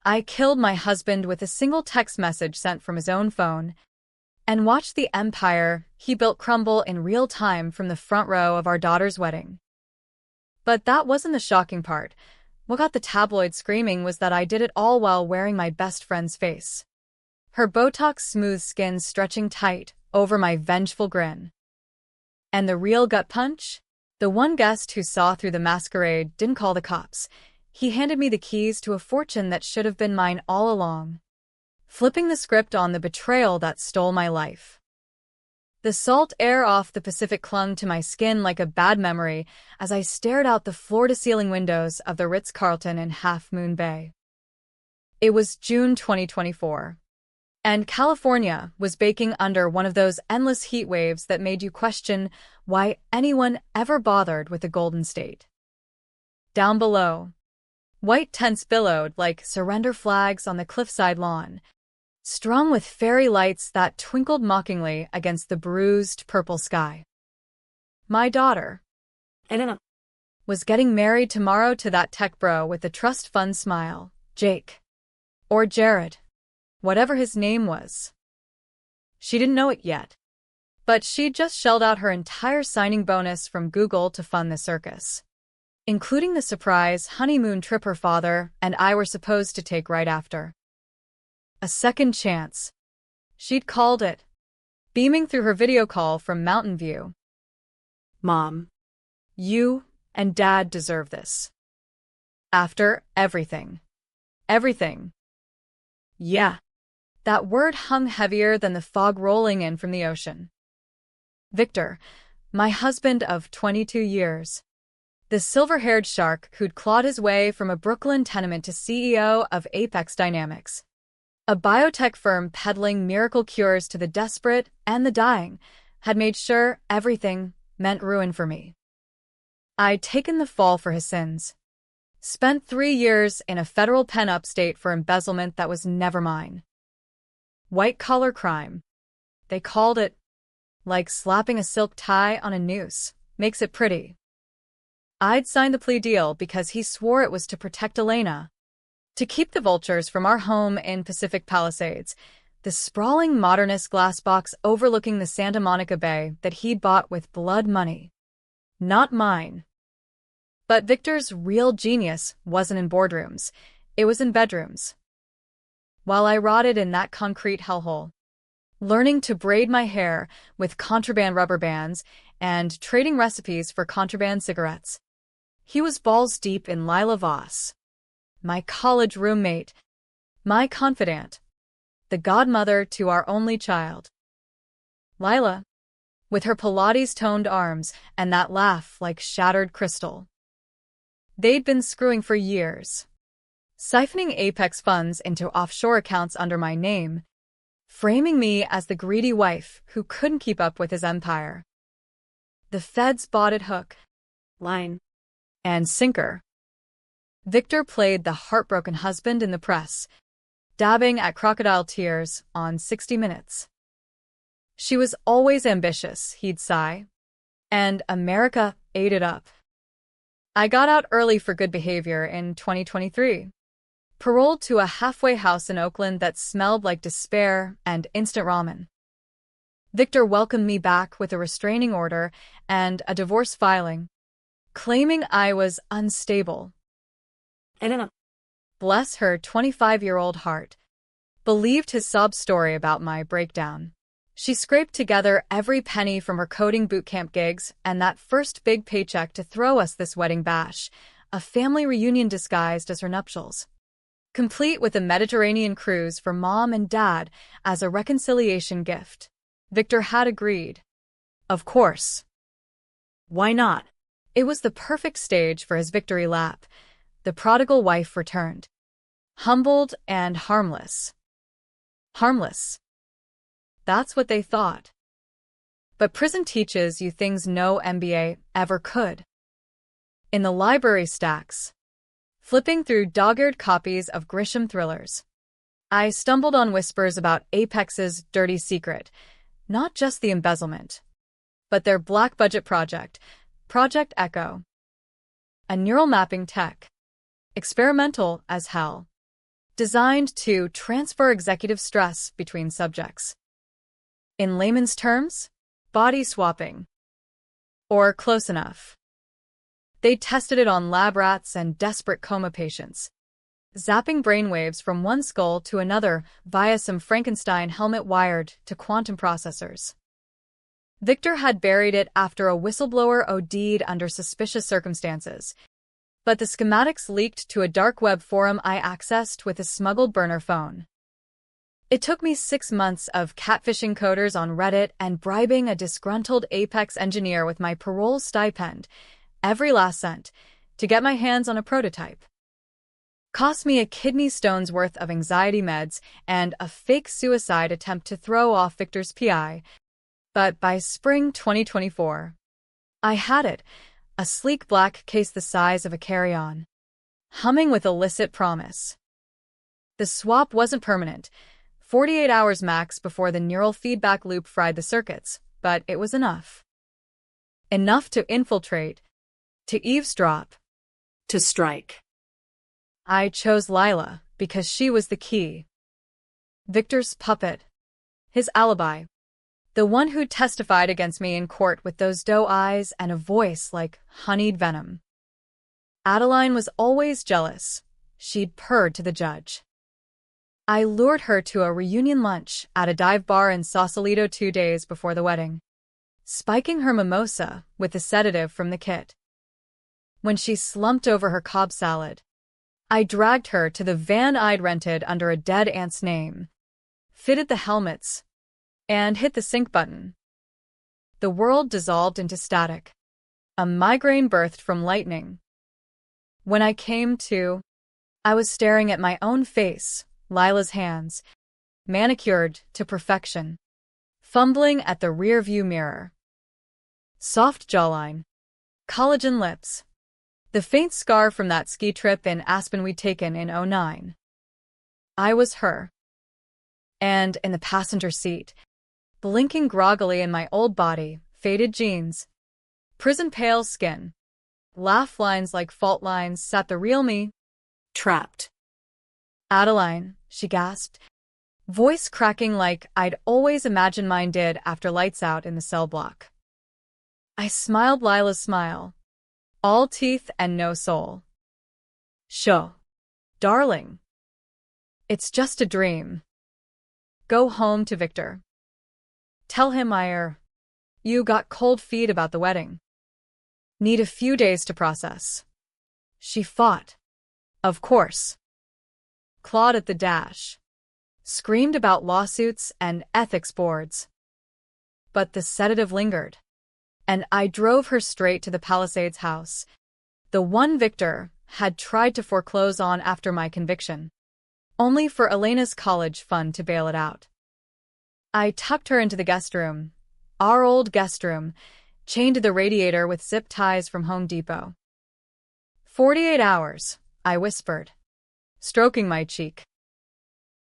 I killed my husband with a single text message sent from his own phone and watched the empire he built crumble in real time from the front row of our daughter's wedding. But that wasn't the shocking part. What got the tabloids screaming was that I did it all while wearing my best friend's face. Her Botox-smooth skin stretching tight over my vengeful grin. And the real gut punch? The one guest who saw through the masquerade didn't call the cops. He handed me the keys to a fortune that should have been mine all along, flipping the script on the betrayal that stole my life. The salt air off the Pacific clung to my skin like a bad memory as I stared out the floor-to-ceiling windows of the Ritz-Carlton in Half Moon Bay. It was June 2024, and California was baking under one of those endless heat waves that made you question why anyone ever bothered with the Golden State. Down below, white tents billowed like surrender flags on the cliffside lawn, strung with fairy lights that twinkled mockingly against the bruised purple sky. My daughter, Elena, was getting married tomorrow to that tech bro with the trust fund smile, Jake. Or Jared. Whatever his name was. She didn't know it yet, but she'd just shelled out her entire signing bonus from Google to fund the circus, including the surprise honeymoon trip her father and I were supposed to take right after. A second chance. She'd called it, beaming through her video call from Mountain View. Mom, you and Dad deserve this. After everything. Everything. Yeah. That word hung heavier than the fog rolling in from the ocean. Victor, my husband of 22 years. The silver-haired shark who'd clawed his way from a Brooklyn tenement to CEO of Apex Dynamics, a biotech firm peddling miracle cures to the desperate and the dying, had made sure everything meant ruin for me. I'd taken the fall for his sins. Spent 3 years in a federal pen upstate for embezzlement that was never mine. White-collar crime. They called it, like slapping a silk tie on a noose, makes it pretty. I'd signed the plea deal because he swore it was to protect Elena, to keep the vultures from our home in Pacific Palisades, the sprawling modernist glass box overlooking the Santa Monica Bay that he'd bought with blood money. Not mine. But Victor's real genius wasn't in boardrooms, it was in bedrooms. While I rotted in that concrete hellhole, learning to braid my hair with contraband rubber bands and trading recipes for contraband cigarettes, he was balls deep in Lila Voss, my college roommate, my confidant, the godmother to our only child. Lila, with her Pilates-toned arms and that laugh like shattered crystal. They'd been screwing for years, siphoning Apex funds into offshore accounts under my name, framing me as the greedy wife who couldn't keep up with his empire. The feds bought it hook, line, and sinker. Victor played the heartbroken husband in the press, dabbing at crocodile tears on 60 Minutes. She was always ambitious, he'd sigh, and America ate it up. I got out early for good behavior in 2023, paroled to a halfway house in Oakland that smelled like despair and instant ramen. Victor welcomed me back with a restraining order and a divorce filing, claiming I was unstable. Elena, bless her 25-year-old heart, believed his sob story about my breakdown. She scraped together every penny from her coding bootcamp gigs and that first big paycheck to throw us this wedding bash, a family reunion disguised as her nuptials, complete with a Mediterranean cruise for Mom and Dad as a reconciliation gift. Victor had agreed. Of course. Why not? It was the perfect stage for his victory lap. The prodigal wife returned. Humbled and harmless. Harmless. That's what they thought. But prison teaches you things no MBA ever could. In the library stacks, flipping through dog-eared copies of Grisham thrillers, I stumbled on whispers about Apex's dirty secret, not just the embezzlement, but their black-budget project, Project Echo. A neural mapping tech. Experimental as hell. designed to transfer executive stress between subjects. In layman's terms, body swapping. Or close enough. They tested it on lab rats and desperate coma patients, zapping brainwaves from one skull to another via some Frankenstein helmet wired to quantum processors. Victor had buried it after a whistleblower OD'd under suspicious circumstances, but the schematics leaked to a dark web forum I accessed with a smuggled burner phone. It took me 6 months of catfishing coders on Reddit and bribing a disgruntled Apex engineer with my parole stipend, every last cent, to get my hands on a prototype. Cost me a kidney stone's worth of anxiety meds and a fake suicide attempt to throw off Victor's PI. But by spring 2024, I had it, a sleek black case the size of a carry-on, humming with illicit promise. The swap wasn't permanent, 48 hours max before the neural feedback loop fried the circuits, but it was enough. Enough to infiltrate, to eavesdrop, to strike. I chose Lila because she was the key. Victor's puppet. His alibi. The one who testified against me in court with those doe eyes and a voice like honeyed venom. Adeline was always jealous. She'd purred to the judge. I lured her to a reunion lunch at a dive bar in Sausalito 2 days before the wedding, spiking her mimosa with a sedative from the kit. When she slumped over her Cobb salad, I dragged her to the van I'd rented under a dead aunt's name, fitted the helmets, and hit the sync button. The world dissolved into static. A migraine birthed from lightning. When I came to, I was staring at my own face, Lila's hands, manicured to perfection, fumbling at the rear-view mirror. Soft jawline, collagen lips, the faint scar from that ski trip in Aspen we'd taken in '09. I was her. And in the passenger seat, blinking groggily in my old body, faded jeans, prison-pale skin, laugh lines like fault lines sat the real me, trapped. Adeline, she gasped, voice cracking like I'd always imagined mine did after lights out in the cell block. I smiled Lila's smile, all teeth and no soul. Sho, darling. It's just a dream. Go home to Victor. Tell him you got cold feet about the wedding. Need a few days to process. She fought. Of course. Clawed at the dash. Screamed about lawsuits and ethics boards. But the sedative lingered, and I drove her straight to the Palisades house, the one Victor had tried to foreclose on after my conviction, only for Elena's college fund to bail it out. I tucked her into the guest room, our old guest room, chained to the radiator with zip ties from Home Depot. 48 hours, I whispered, stroking my cheek.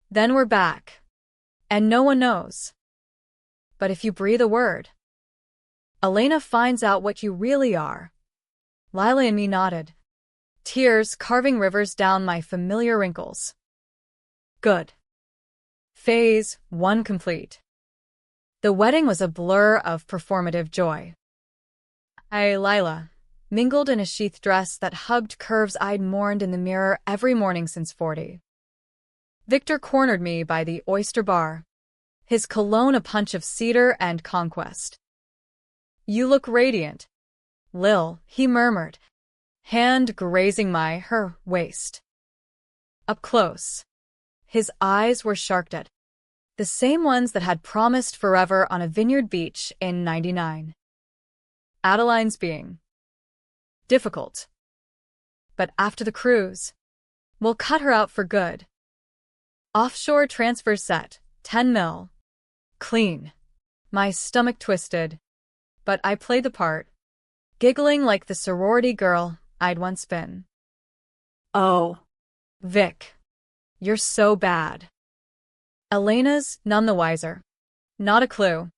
Then we're back, and no one knows. But if you breathe a word, Elena finds out what you really are. Lila and me nodded, tears carving rivers down my familiar wrinkles. Good. Phase 1 complete. The wedding was a blur of performative joy. Lila, mingled in a sheath dress that hugged curves I'd mourned in the mirror every morning since 40. Victor cornered me by the oyster bar, his cologne a punch of cedar and conquest. You look radiant, Lil, he murmured, hand grazing her waist. Up close, his eyes were shark-dead, the same ones that had promised forever on a vineyard beach in '99. Adeline's being difficult. But after the cruise, we'll cut her out for good. Offshore transfer set, 10 mil. Clean. My stomach twisted, but I played the part, giggling like the sorority girl I'd once been. Oh, Vic, you're so bad. Elena's none the wiser. Not a clue.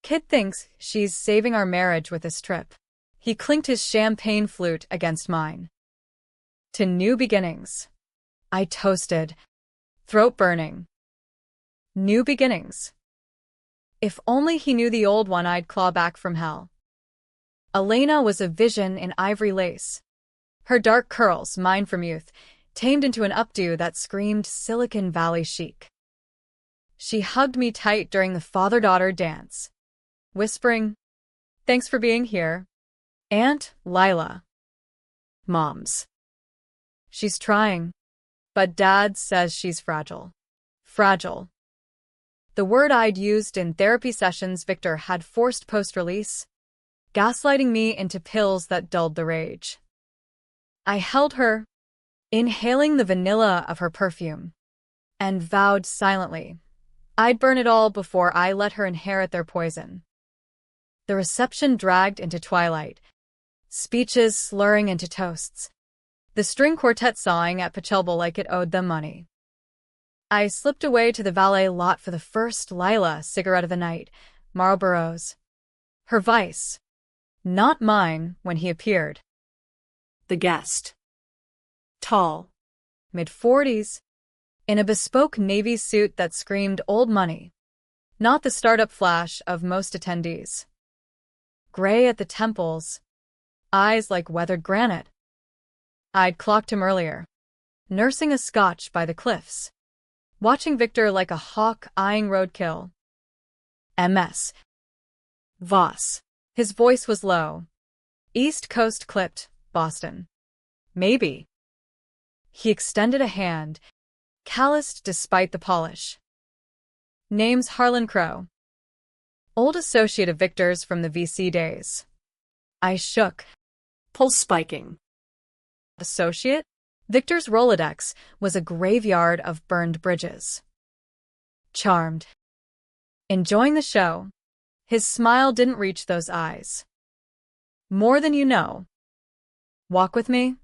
Kid thinks she's saving our marriage with this trip. He clinked his champagne flute against mine. To new beginnings. I toasted, throat burning. New beginnings. If only he knew the old one, I'd claw back from hell. Elena was a vision in ivory lace. Her dark curls, mine from youth, tamed into an updo that screamed Silicon Valley chic. She hugged me tight during the father-daughter dance, whispering, "Thanks for being here, Aunt Lila." Moms. She's trying, but Dad says she's fragile. Fragile. The word I'd used in therapy sessions Victor had forced post-release, gaslighting me into pills that dulled the rage. I held her, inhaling the vanilla of her perfume, and vowed silently I'd burn it all before I let her inherit their poison. The reception dragged into twilight, speeches slurring into toasts, the string quartet sawing at Pachelbel like it owed them money. I slipped away to the valet lot for the first Lila cigarette of the night, Marlboros. Her vice. Not mine when he appeared. The guest. Tall. Mid-40s. In a bespoke navy suit that screamed old money. Not the startup flash of most attendees. Gray at the temples. Eyes like weathered granite. I'd clocked him earlier, nursing a scotch by the cliffs. Watching Victor like a hawk eyeing roadkill. MS. Voss. His voice was low. East Coast clipped, Boston. Maybe. He extended a hand, calloused despite the polish. Name's Harlan Crow. Old associate of Victor's from the VC days. I shook, pulse spiking. Associate? Victor's Rolodex was a graveyard of burned bridges. Charmed. Enjoying the show. His smile didn't reach those eyes. More than you know. Walk with me?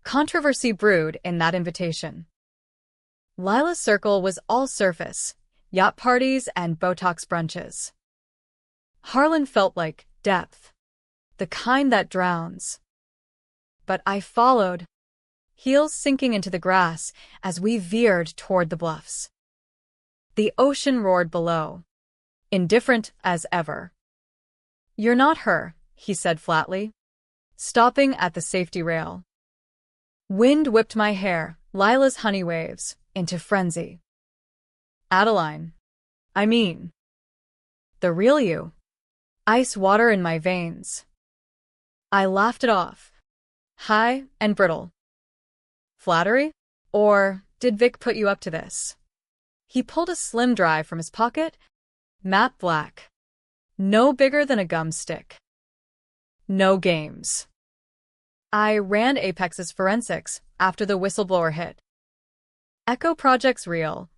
Controversy brewed in that invitation. Lila's circle was all surface, yacht parties and Botox brunches. Harlan felt like depth, the kind that drowns. But I followed, heels sinking into the grass as we veered toward the bluffs. The ocean roared below, indifferent as ever. "You're not her," he said flatly, stopping at the safety rail. Wind whipped my hair, Lila's honey waves, into frenzy. Adeline. I mean. The real you. Ice water in my veins. I laughed it off. High and brittle. Flattery? Or did Vic put you up to this? He pulled a slim drive from his pocket, matte black. No bigger than a gum stick. No games. I ran Apex's forensics after the whistleblower hit. Echo Project's real.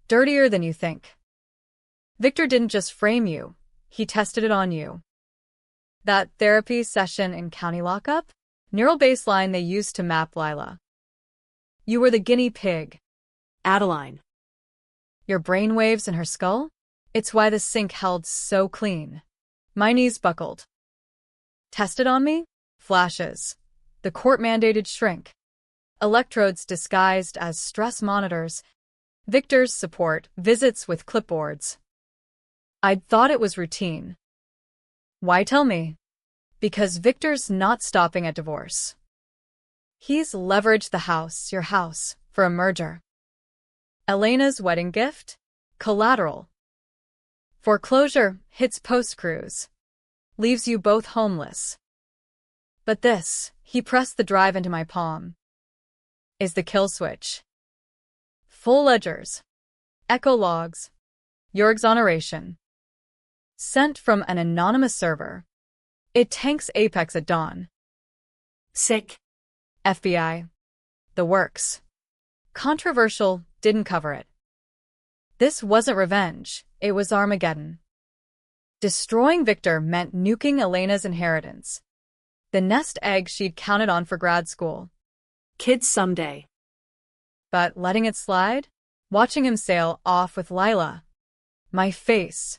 Dirtier than you think. Victor didn't just frame you, he tested it on you. That therapy session in county lockup? Neural baseline they used to map Lila. You were the guinea pig. Adeline. Your brainwaves in her skull? It's why the sink held so clean. My knees buckled. Tested on me? Flashes. The court-mandated shrink. Electrodes disguised as stress monitors. Victor's support, visits with clipboards. I'd thought it was routine. Why tell me? Because Victor's not stopping at divorce. He's leveraged the house, your house, for a merger. Elena's wedding gift? Collateral. Foreclosure hits post-cruise. Leaves you both homeless. But this, he pressed the drive into my palm, is the kill switch. Full ledgers. Echo logs. Your exoneration. Sent from an anonymous server. It tanks Apex at dawn. Sick. FBI. The works. Controversial, didn't cover it. This wasn't revenge, it was Armageddon. Destroying Victor meant nuking Elena's inheritance. The nest egg she'd counted on for grad school. Kids someday. But letting it slide? Watching him sail off with Lila. My face.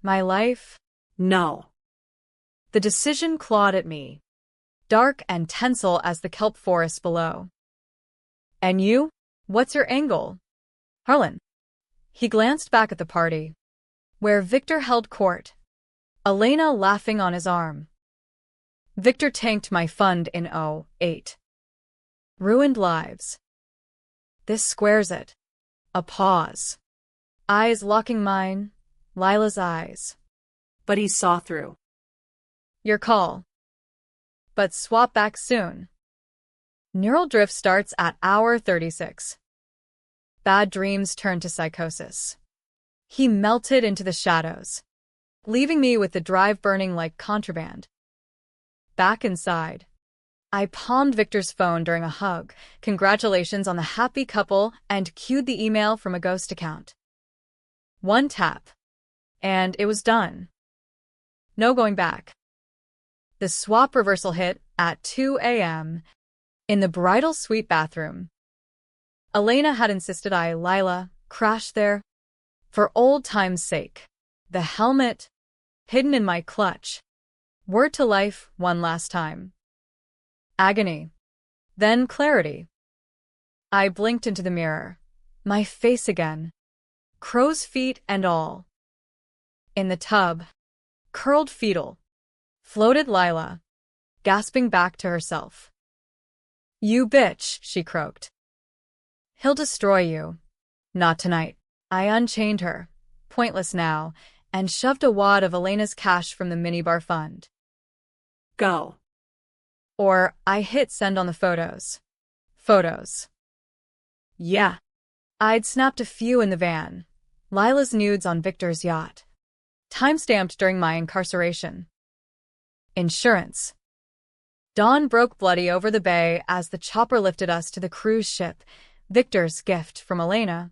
My life? No. The decision clawed at me, dark and tensile as the kelp forest below. And you? What's your angle? Harlan. He glanced back at the party, where Victor held court, Elena laughing on his arm. Victor tanked my fund in '08. Ruined lives. This squares it. A pause. Eyes locking mine, Lila's eyes. But he saw through. Your call. But swap back soon. Neural drift starts at hour 36. Bad dreams turn to psychosis. He melted into the shadows, leaving me with the drive burning like contraband. Back inside, I palmed Victor's phone during a hug, congratulations on the happy couple, and cued the email from a ghost account. One tap, and it was done. No going back. The swap reversal hit at 2 a.m. in the bridal suite bathroom. Elena had insisted Lila, crash there. For old time's sake. The helmet, hidden in my clutch. Word to life one last time. Agony. Then clarity. I blinked into the mirror. My face again. Crow's feet and all. In the tub, curled fetal, floated Lila, gasping back to herself. You bitch, she croaked. He'll destroy you. Not tonight. I unchained her, pointless now, and shoved a wad of Elena's cash from the minibar fund. Go. Or I hit send on the photos. Photos. Yeah. I'd snapped a few in the van. Lila's nudes on Victor's yacht. Timestamped during my incarceration. Insurance. Dawn broke bloody over the bay as the chopper lifted us to the cruise ship, Victor's gift from Elena.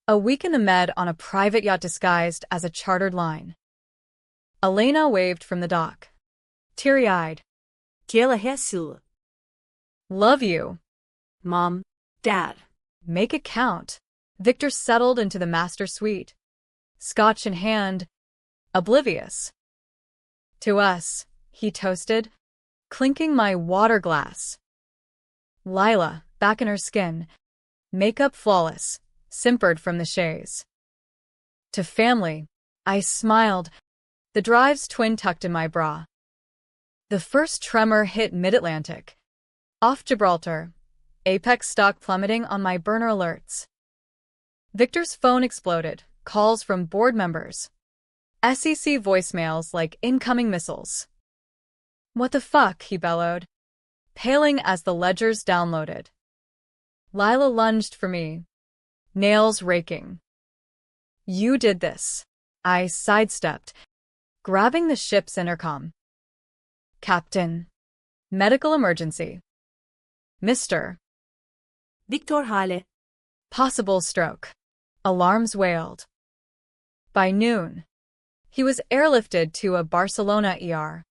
A week in the Med on a private yacht disguised as a chartered line. Elena waved from the dock. Teary-eyed. Love you. Mom, Dad. Make it count. Victor settled into the master suite. Scotch in hand. Oblivious. To us, he toasted, clinking my water glass. Lila, back in her skin. Makeup flawless. Simpered from the chaise. To family, I smiled, the drives twin tucked in my bra. The first tremor hit mid-Atlantic. Off Gibraltar, apex stock plummeting on my burner alerts. Victor's phone exploded, calls from board members. SEC voicemails like incoming missiles. What the fuck, he bellowed, paling as the ledgers downloaded. Lila lunged for me. Nails raking. You did this. I sidestepped, grabbing the ship's intercom. Captain. Medical emergency. Mr. Victor Hale. Possible stroke. Alarms wailed. By noon, he was airlifted to a Barcelona ER,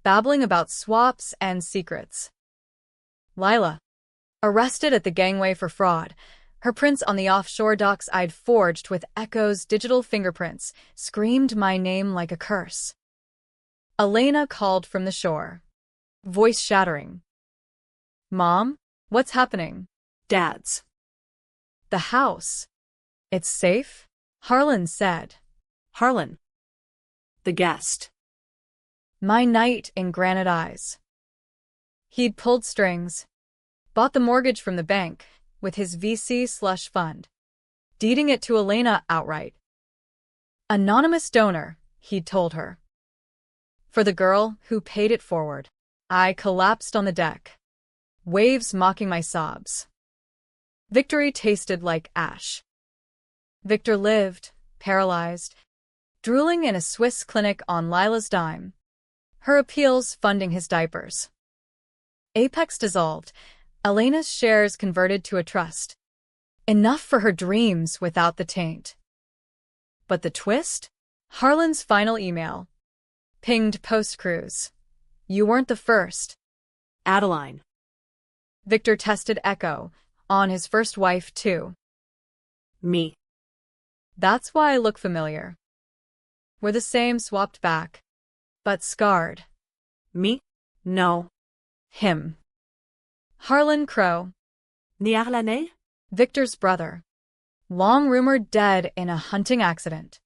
babbling about swaps and secrets. Lila. Arrested at the gangway for fraud. Her prints on the offshore docks I'd forged with Echo's digital fingerprints screamed my name like a curse. Elena called from the shore. Voice shattering. Mom? What's happening? Dad's. The house. It's safe? Harlan said. Harlan. The guest. My knight in granite eyes. He'd pulled strings. Bought the mortgage from the bank. With his VC slush fund, deeding it to Elena outright. Anonymous donor, he'd told her. For the girl who paid it forward. I collapsed on the deck, waves mocking my sobs. Victory tasted like ash. Victor lived, paralyzed, drooling in a Swiss clinic on Lila's dime, her appeals funding his diapers. Apex dissolved. Elena's shares converted to a trust. Enough for her dreams without the taint. But the twist? Harlan's final email. Pinged post-cruise. You weren't the first. Adeline. Victor tested Echo. On his first wife, too. Me. That's why I look familiar. We're the same swapped back. But scarred. Me? No. Him. Harlan Crow. Néerlandais? Victor's brother. Long rumored dead in a hunting accident.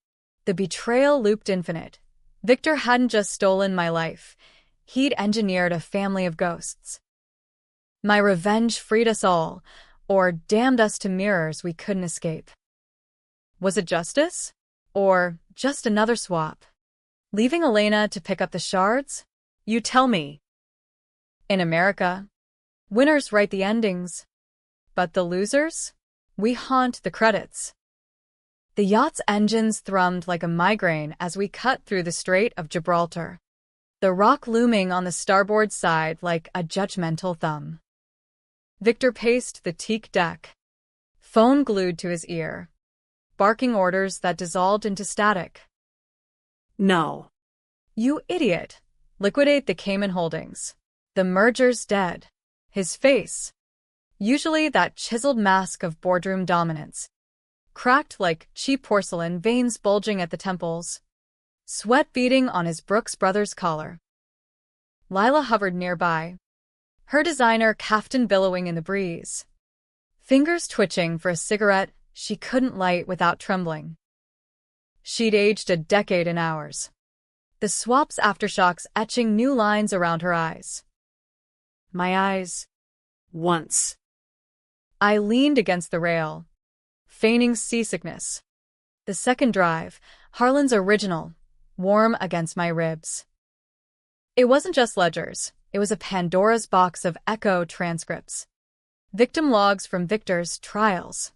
The betrayal looped infinite. Victor hadn't just stolen my life. He'd engineered a family of ghosts. My revenge freed us all, or damned us to mirrors we couldn't escape. Was it justice? Or just another swap? Leaving Elena to pick up the shards? You tell me. In America, winners write the endings. But the losers? We haunt the credits. The yacht's engines thrummed like a migraine as we cut through the Strait of Gibraltar, the rock looming on the starboard side like a judgmental thumb. Victor paced the teak deck, phone glued to his ear, barking orders that dissolved into static. No. You idiot! Liquidate the Cayman Holdings. The merger's dead. His face, usually that chiseled mask of boardroom dominance, cracked like cheap porcelain, veins bulging at the temples, sweat beading on his Brooks Brothers collar. Lila hovered nearby, her designer kaftan billowing in the breeze, fingers twitching for a cigarette she couldn't light without trembling. She'd aged a decade in hours, the swap's aftershocks etching new lines around her eyes. My eyes. Once. I leaned against the rail, feigning seasickness. The second drive, Harlan's original, warm against my ribs. It wasn't just ledgers, it was a Pandora's box of echo transcripts. Victim logs from Victor's trials.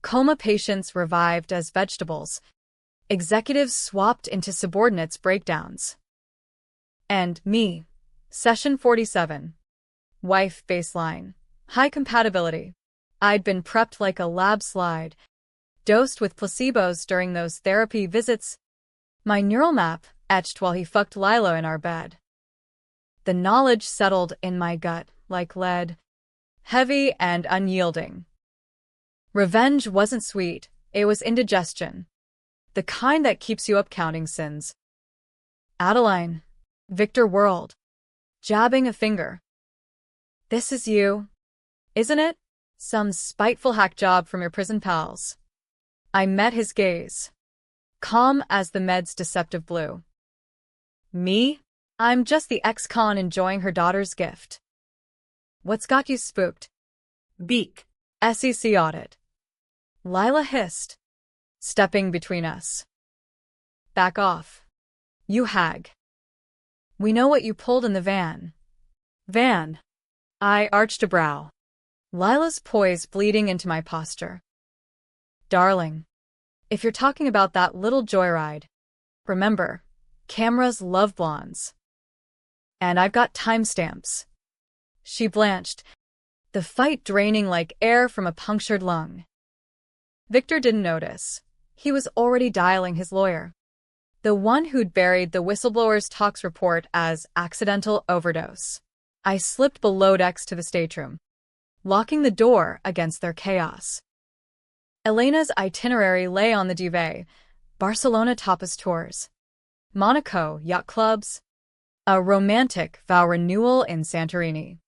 Coma patients revived as vegetables. Executives swapped into subordinates' breakdowns. And me. Session 47. Wife baseline. High compatibility. I'd been prepped like a lab slide, dosed with placebos during those therapy visits. My neural map etched while he fucked Lila in our bed. The knowledge settled in my gut like lead, heavy and unyielding. Revenge wasn't sweet, it was indigestion. The kind that keeps you up counting sins. Adeline. Victor whirled, jabbing a finger. This is you, isn't it? Some spiteful hack job from your prison pals. I met his gaze, calm as the med's deceptive blue. Me? I'm just the ex-con enjoying her daughter's gift. What's got you spooked? Beak. SEC audit. Lila hissed, stepping between us. Back off. You hag. We know what you pulled in the van. Van. I arched a brow. Lila's poise bleeding into my posture. Darling, if you're talking about that little joyride, remember, cameras love blondes. And I've got timestamps. She blanched, the fight draining like air from a punctured lung. Victor didn't notice. He was already dialing his lawyer, the one who'd buried the whistleblower's tox report as accidental overdose. I slipped below decks to the stateroom, locking the door against their chaos. Elena's itinerary lay on the duvet: Barcelona tapas tours, Monaco yacht clubs, a romantic vow renewal in Santorini.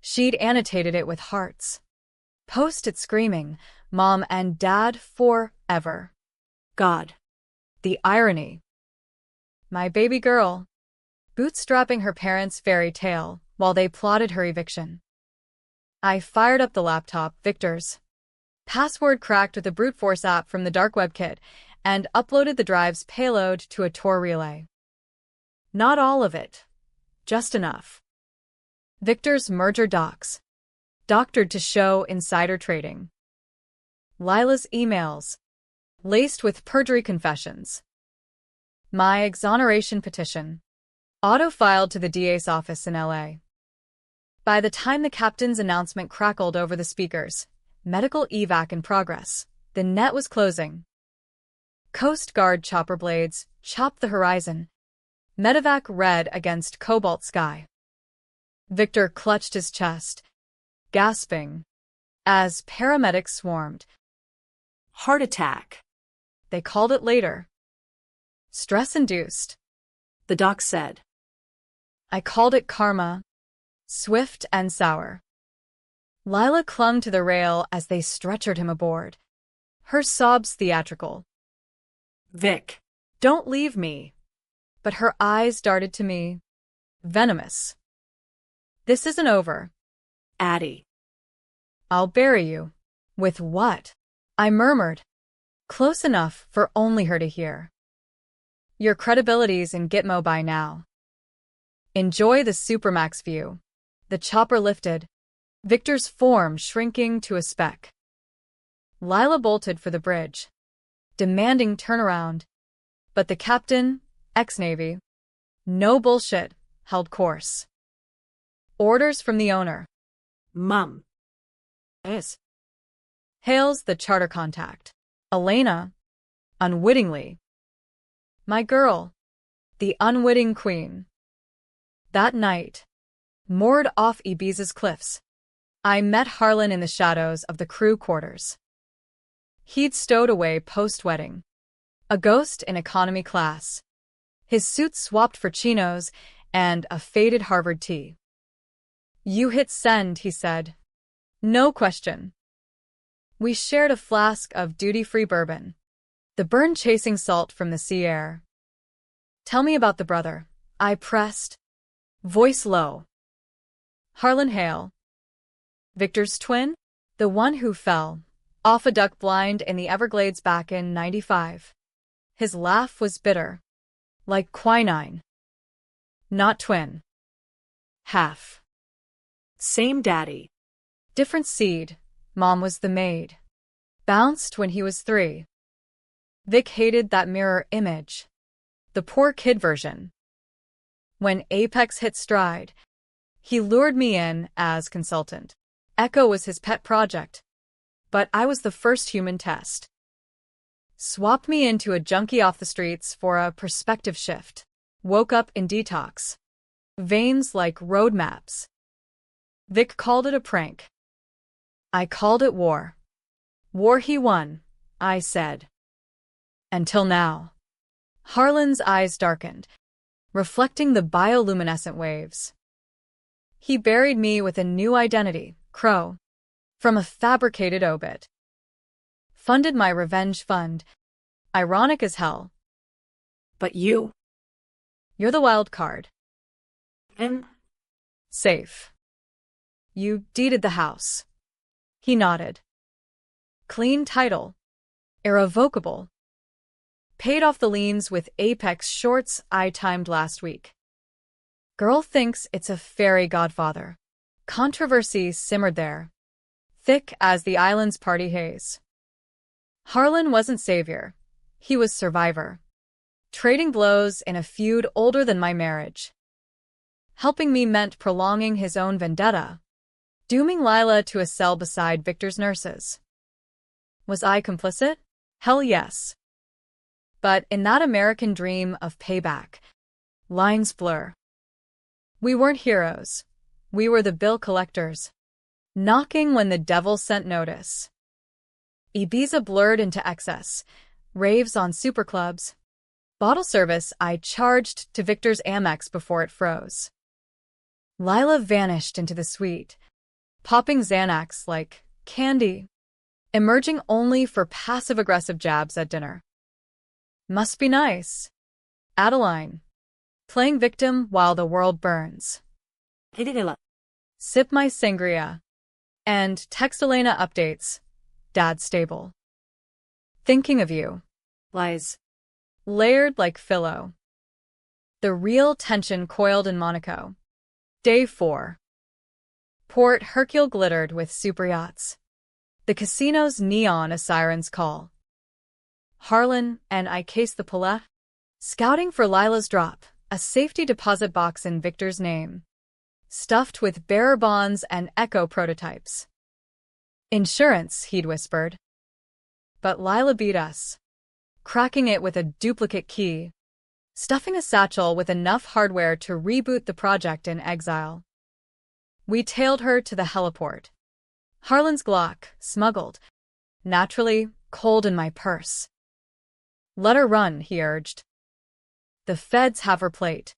She'd annotated it with hearts, posted screaming, "Mom and Dad forever." God. The irony. My baby girl, bootstrapping her parents' fairy tale while they plotted her eviction. I fired up the laptop, Victor's. Password cracked with a brute force app from the dark web kit, and uploaded the drive's payload to a Tor relay. Not all of it. Just enough. Victor's merger docs, doctored to show insider trading. Lila's emails, laced with perjury confessions. My exoneration petition, auto-filed to the DA's office in LA. By the time the captain's announcement crackled over the speakers, medical evac in progress, the net was closing. Coast Guard chopper blades chopped the horizon, medevac red against cobalt sky. Victor clutched his chest, gasping, as paramedics swarmed. Heart attack. They called it later. Stress-induced, The doc said. I called it karma, swift and sour. Lila clung to the rail as they stretchered him aboard, her sobs theatrical. Vic. Don't leave me. But her eyes darted to me, venomous. This isn't over. Addie. I'll bury you. With what? I murmured, close enough for only her to hear. Your credibility's in Gitmo by now. Enjoy the Supermax view. The chopper lifted, Victor's form shrinking to a speck. Lila bolted for the bridge, demanding turnaround, but the captain, ex-Navy, no bullshit, held course. Orders from the owner. Mum. Is. Hails the charter contact. Elena, unwittingly. My girl, the unwitting queen. That night, moored off Ibiza's cliffs, I met Harlan in the shadows of the crew quarters. He'd stowed away post-wedding, a ghost in economy class, his suit swapped for chinos and a faded Harvard tee. You hit send, he said. No question. We shared a flask of duty-free bourbon, the burn chasing salt from the sea air. Tell me about the brother, I pressed, voice low. Harlan Hale. Victor's twin? The one who fell off a duck blind in the Everglades back in '95. His laugh was bitter, like quinine. Not twin. Half. Same daddy. Different seed. Mom was the maid. Bounced when he was 3. Vic hated that mirror image. The poor kid version. When Apex hit stride, he lured me in as consultant. Echo was his pet project, but I was the first human test. Swapped me into a junkie off the streets for a perspective shift. Woke up in detox. Veins like road maps. Vic called it a prank. I called it war. War he won, I said. Until now. Harlan's eyes darkened, reflecting the bioluminescent waves. He buried me with a new identity, Crow, from a fabricated obit. Funded my revenge fund. Ironic as hell. But you're the wild card. And? Safe. You deeded the house. He nodded. Clean title. Irrevocable. Paid off the liens with Apex shorts I timed last week. Girl thinks it's a fairy godfather. Controversy simmered there, thick as the island's party haze. Harlan wasn't savior. He was survivor. Trading blows in a feud older than my marriage. Helping me meant prolonging his own vendetta, dooming Lila to a cell beside Victor's nurses. Was I complicit? Hell yes. But in that American dream of payback, lines blur. We weren't heroes. We were the bill collectors, knocking when the devil sent notice. Ibiza blurred into excess, raves on superclubs. Bottle service I charged to Victor's Amex before it froze. Lila vanished into the suite, popping Xanax like candy, emerging only for passive-aggressive jabs at dinner. Must be nice. Adeline. Playing victim while the world burns. Sip my sangria. And text Elena updates. Dad stable. Thinking of you. Lies. Layered like Philo. The real tension coiled in Monaco. Day 4. Port Hercule glittered with super yachts. The casino's neon a siren's call. Harlan and I cased the Palais, scouting for Lila's drop, a safety deposit box in Victor's name, stuffed with bearer bonds and Echo prototypes. Insurance, he'd whispered. But Lila beat us, cracking it with a duplicate key, stuffing a satchel with enough hardware to reboot the project in exile. We tailed her to the heliport. Harlan's Glock, smuggled, naturally cold in my purse. Let her run, he urged. The feds have her plate,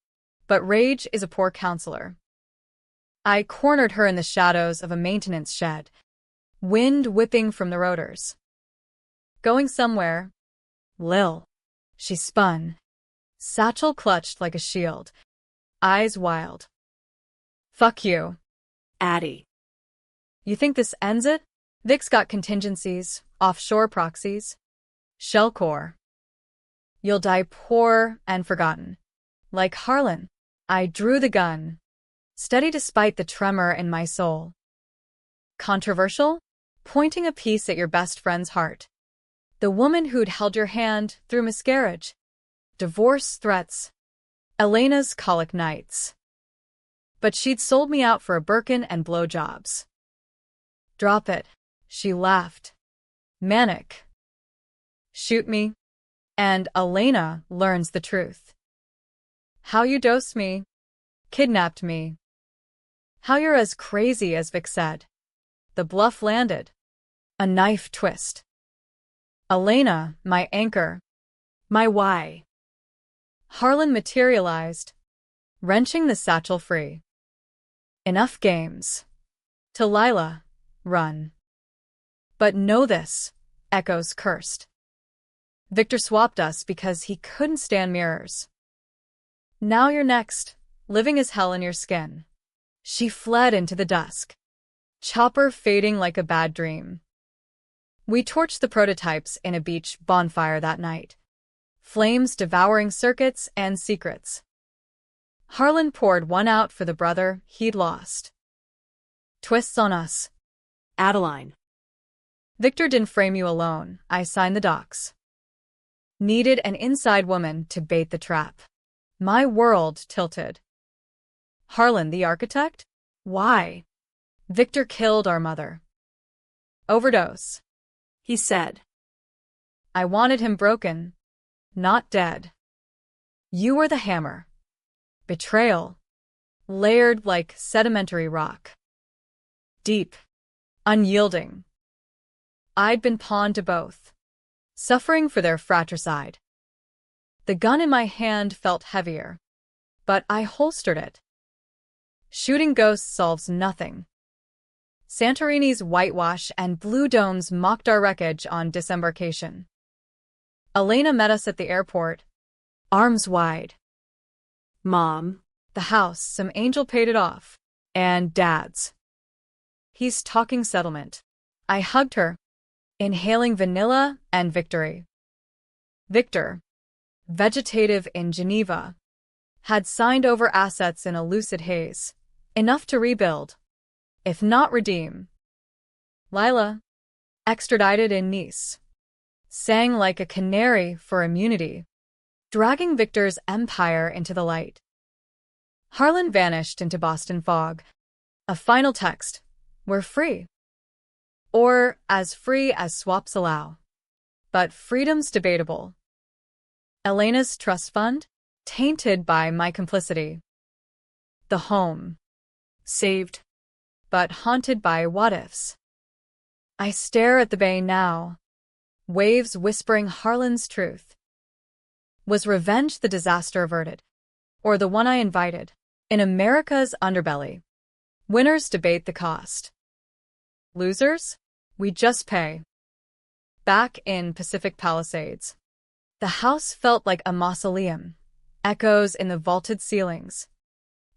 but rage is a poor counselor. I cornered her in the shadows of a maintenance shed, wind whipping from the rotors. Going somewhere, Lil. She spun, satchel clutched like a shield, eyes wild. Fuck you. Addie. You think this ends it? Vic's got contingencies, offshore proxies, shell core. You'll die poor and forgotten. Like Harlan. I drew the gun, steady despite the tremor in my soul. Controversial? Pointing a piece at your best friend's heart. The woman who'd held your hand through miscarriage, divorce threats, Elena's colic nights. But she'd sold me out for a Birkin and blowjobs. Drop it, she laughed. Manic. Shoot me, and Elena learns the truth. How you dosed me, kidnapped me. How you're as crazy as Vic said. The bluff landed. A knife twist. Elena, my anchor. My why. Harlan materialized, wrenching the satchel free. Enough games. To Lila, run. But know this, Echoes cursed. Victor swapped us because he couldn't stand mirrors. Now you're next, living as hell in your skin. She fled into the dusk. Chopper fading like a bad dream. We torched the prototypes in a beach bonfire that night. Flames devouring circuits and secrets. Harlan poured one out for the brother he'd lost. Twists on us. Adeline. Victor didn't frame you alone, I signed the docs. Needed an inside woman to bait the trap. My world tilted. Harlan the architect? Why? Victor killed our mother. Overdose. He said. I wanted him broken, not dead. You were the hammer. Betrayal. Layered like sedimentary rock. Deep. Unyielding. I'd been pawned to both. Suffering for their fratricide. The gun in my hand felt heavier, but I holstered it. Shooting ghosts solves nothing. Santorini's whitewash and blue domes mocked our wreckage on disembarkation. Elena met us at the airport, arms wide. Mom. The house, some angel paid it off. And Dad's. He's talking settlement. I hugged her, inhaling vanilla and victory. Victor, vegetative in Geneva, had signed over assets in a lucid haze, enough to rebuild, if not redeem. Lila, extradited in Nice, sang like a canary for immunity, dragging Victor's empire into the light. Harlan vanished into Boston fog. A final text, we're free. Or as free as swaps allow. But freedom's debatable. Elena's trust fund? Tainted by my complicity. The home. Saved. But haunted by what-ifs. I stare at the bay now. Waves whispering Harlan's truth. Was revenge the disaster averted? Or the one I invited? In America's underbelly. Winners debate the cost. Losers? We just pay. Back in Pacific Palisades. The house felt like a mausoleum. Echoes in the vaulted ceilings.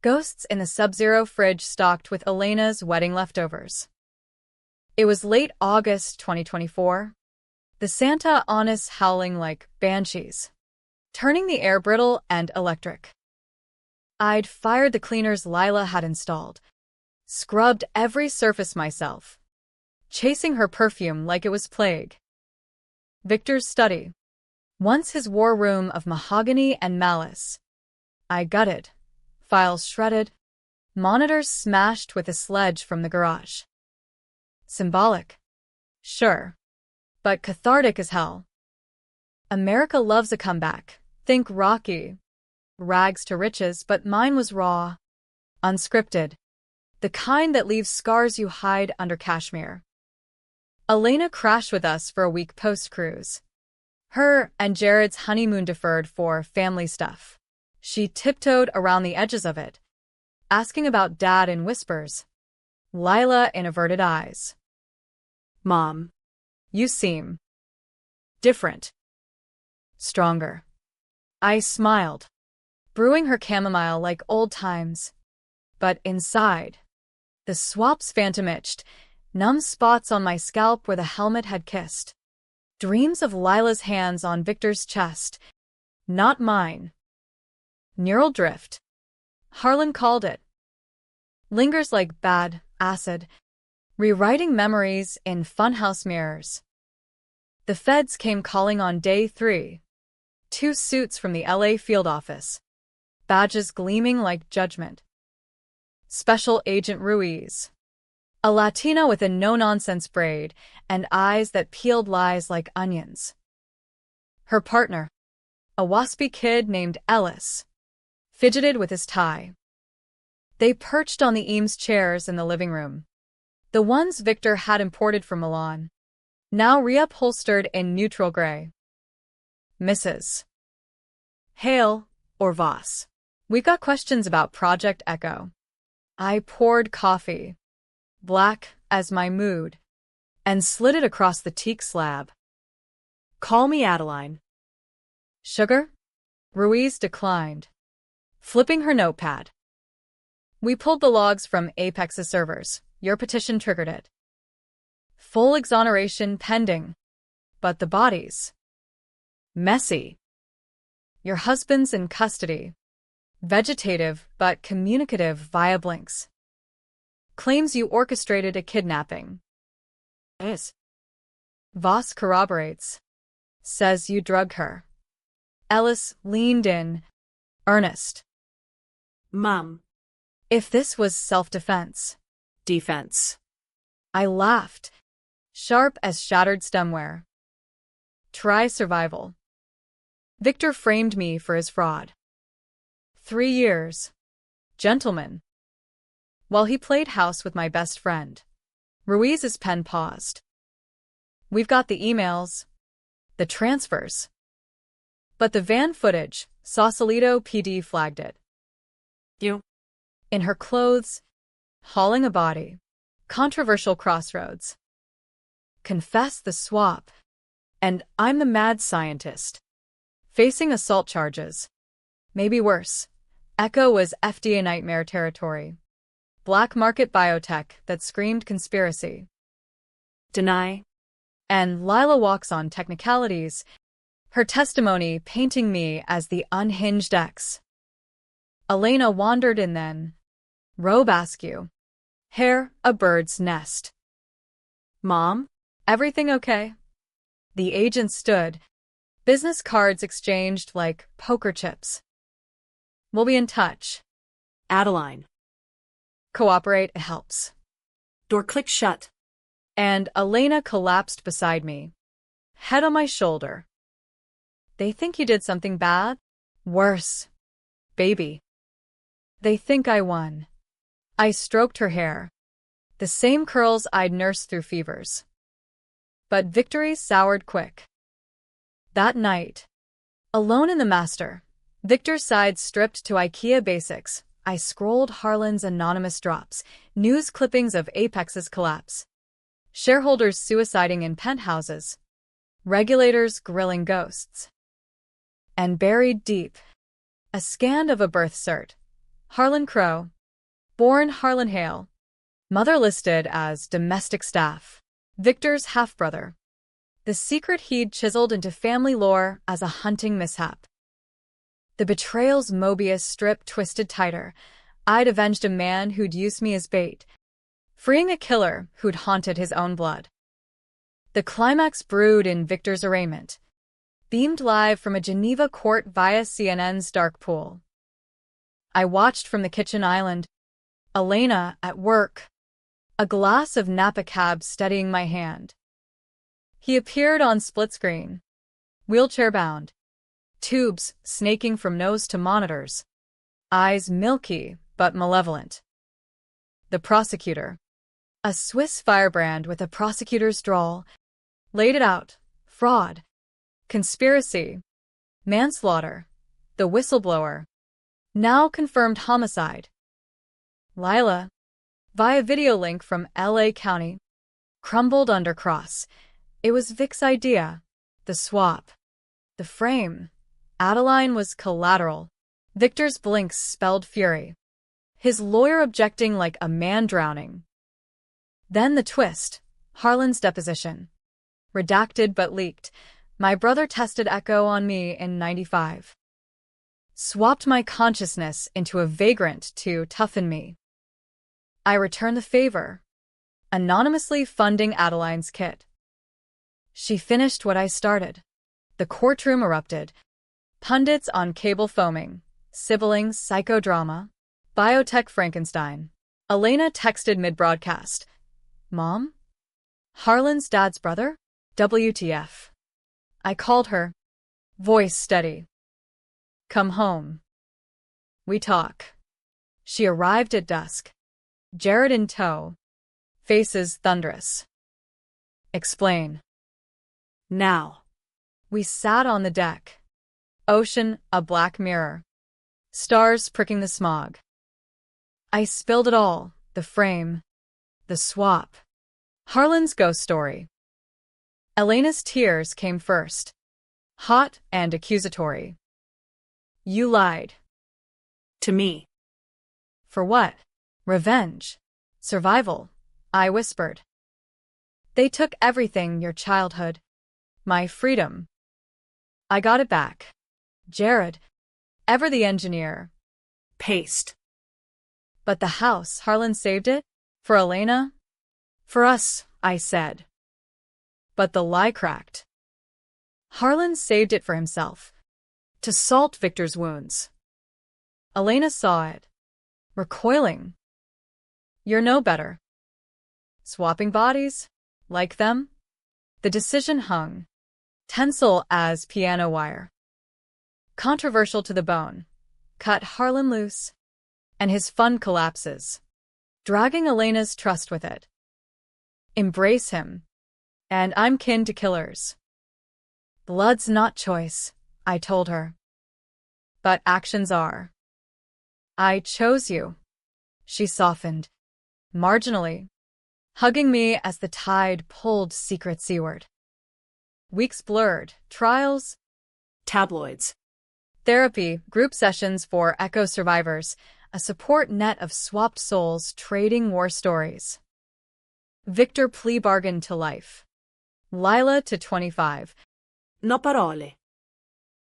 Ghosts in the sub-zero fridge stocked with Elena's wedding leftovers. It was late August 2024. The Santa Anas howling like banshees, turning the air brittle and electric. I'd fired the cleaners Lila had installed, scrubbed every surface myself, chasing her perfume like it was plague. Victor's study, once his war room of mahogany and malice. I gutted, files shredded, monitors smashed with a sledge from the garage. Symbolic. Sure. But cathartic as hell. America loves a comeback. Think Rocky. Rags to riches, but mine was raw. Unscripted. The kind that leaves scars you hide under cashmere. Elena crashed with us for a week post-cruise. Her and Jared's honeymoon deferred for family stuff. She tiptoed around the edges of it, asking about Dad in whispers. Lila in averted eyes. Mom, You seem different. Stronger. I smiled, brewing her chamomile like old times. But inside, the swap's phantom itched, numb spots on my scalp where the helmet had kissed. Dreams of Lila's hands on Victor's chest, not mine. Neural drift. Harlan called it. Lingers like bad acid, rewriting memories in funhouse mirrors. The feds came calling on day 3. 2 suits from the LA field office. Badges gleaming like judgment. Special Agent Ruiz. A Latina with a no-nonsense braid and eyes that peeled lies like onions. Her partner, a waspy kid named Ellis, fidgeted with his tie. They perched on the Eames chairs in the living room. The ones Victor had imported from Milan, now reupholstered in neutral gray. Mrs. Hale or Voss. We got questions about Project Echo. I poured coffee, black as my mood, and slid it across the teak slab. call me Adeline. Sugar? Ruiz declined, flipping her notepad. We pulled the logs from Apex's servers. Your petition triggered it. Full exoneration pending. But the bodies. Messy. Your husband's in custody. Vegetative but communicative via blinks. Claims you orchestrated a kidnapping. Is. Voss corroborates. Says you drugged her. Ellis leaned in, earnest. Mom, If this was self-defense. defense. I laughed, sharp as shattered stemware. Try survival. Victor framed me for his fraud. 3 years. Gentleman. While he played house with my best friend, Ruiz's pen paused. We've got the emails, the transfers. But the van footage, Sausalito PD flagged it. You. In her clothes, hauling a body. Controversial crossroads. Confess the swap. And I'm the mad scientist. Facing assault charges. Maybe worse. Echo was FDA nightmare territory. Black market biotech that screamed conspiracy. Deny. And Lila walks on technicalities, her testimony painting me as the unhinged ex. Elena wandered in then. Robe askew. Hair a bird's nest. Mom, Everything okay? The agent stood. Business cards exchanged like poker chips. We'll be in touch. Adeline. Cooperate helps. Door clicked shut. And Elena collapsed beside me. Head on my shoulder. They think you did something bad? Worse. Baby. They think I won. I stroked her hair. The same curls I'd nursed through fevers. But victory soured quick. That night, alone in the master, Victor's side stripped to IKEA basics, I scrolled Harlan's anonymous drops, news clippings of Apex's collapse. Shareholders suiciding in penthouses. Regulators grilling ghosts. And buried deep, a scan of a birth cert. Harlan Crow. Born Harlan Hale. Mother listed as domestic staff. Victor's half-brother. The secret he'd chiseled into family lore as a hunting mishap. The betrayal's Mobius strip twisted tighter. I'd avenged a man who'd used me as bait, freeing a killer who'd haunted his own blood. The climax brewed in Victor's arraignment, beamed live from a Geneva court via CNN's dark pool. I watched from the kitchen island, Elena at work, a glass of Napa Cab steadying my hand. He appeared on split screen, wheelchair-bound, tubes snaking from nose to monitors, eyes milky but malevolent. The prosecutor, a Swiss firebrand with a prosecutor's drawl, laid it out: fraud, conspiracy, manslaughter, the whistleblower, now confirmed homicide. Lila, via video link from LA County, crumbled under cross. It was Vic's idea. The swap. The frame. Adeline was collateral. Victor's blinks spelled fury. His lawyer objecting like a man drowning. Then the twist. Harlan's deposition. Redacted but leaked. My brother tested Echo on me in '95. Swapped my consciousness into a vagrant to toughen me. I returned the favor, anonymously funding Adeline's kit. She finished what I started. The courtroom erupted. Pundits on cable foaming, sibling psychodrama, biotech Frankenstein. Elena texted mid-broadcast. Mom? Harlan's dad's brother? WTF. I called her. Voice steady. Come home. We talk. She arrived at dusk. Jared in tow. Faces thunderous. Explain. Now. We sat on the deck. Ocean, a black mirror. Stars pricking the smog. I spilled it all, the frame, the swap. Harlan's ghost story. Elena's tears came first. Hot and accusatory. You lied. To me. For what? Revenge. Survival. I whispered. They took everything, your childhood. My freedom. I got it back. Jared. Ever the engineer. Paste. But the house, Harlan saved it? For Elena? For us, I said. But the lie cracked. Harlan saved it for himself. To salt Victor's wounds. Elena saw it. Recoiling. You're no better. Swapping bodies? Like them? The decision hung. Tensile as piano wire. Controversial to the bone. Cut Harlan loose. And his fun collapses. Dragging Elena's trust with it. Embrace him. And I'm kin to killers. Blood's not choice, I told her. But actions are. I chose you. She softened. Marginally. Hugging me as the tide pulled secrets seaward. Weeks blurred. Trials. Tabloids. Therapy, group sessions for Echo survivors, a support net of swapped souls trading war stories. Victor plea bargained to life. Lila to 25. No parole.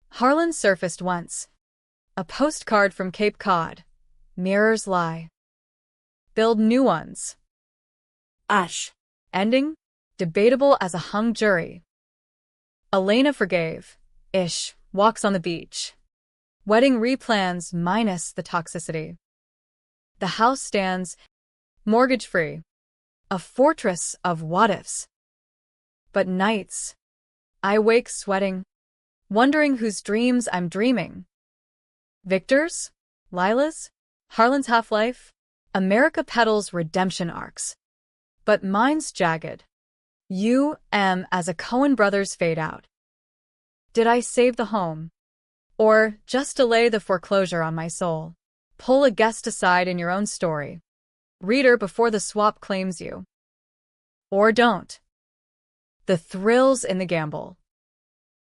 Harlan surfaced once. A postcard from Cape Cod. Mirrors lie. Build new ones. Ash. Ending? Debatable as a hung jury. Elena forgave. Ish. Walks on the beach. Wedding replans minus the toxicity. The house stands mortgage-free. A fortress of what-ifs. But nights, I wake sweating, wondering whose dreams I'm dreaming. Victor's? Lila's? Harlan's half-life? America peddles redemption arcs. But mine's jagged. As a Coen brothers fade out. Did I save the home? Or just delay the foreclosure on my soul? Pull a guest aside in your own story. Reader before the swap claims you. Or don't. The thrills in the gamble.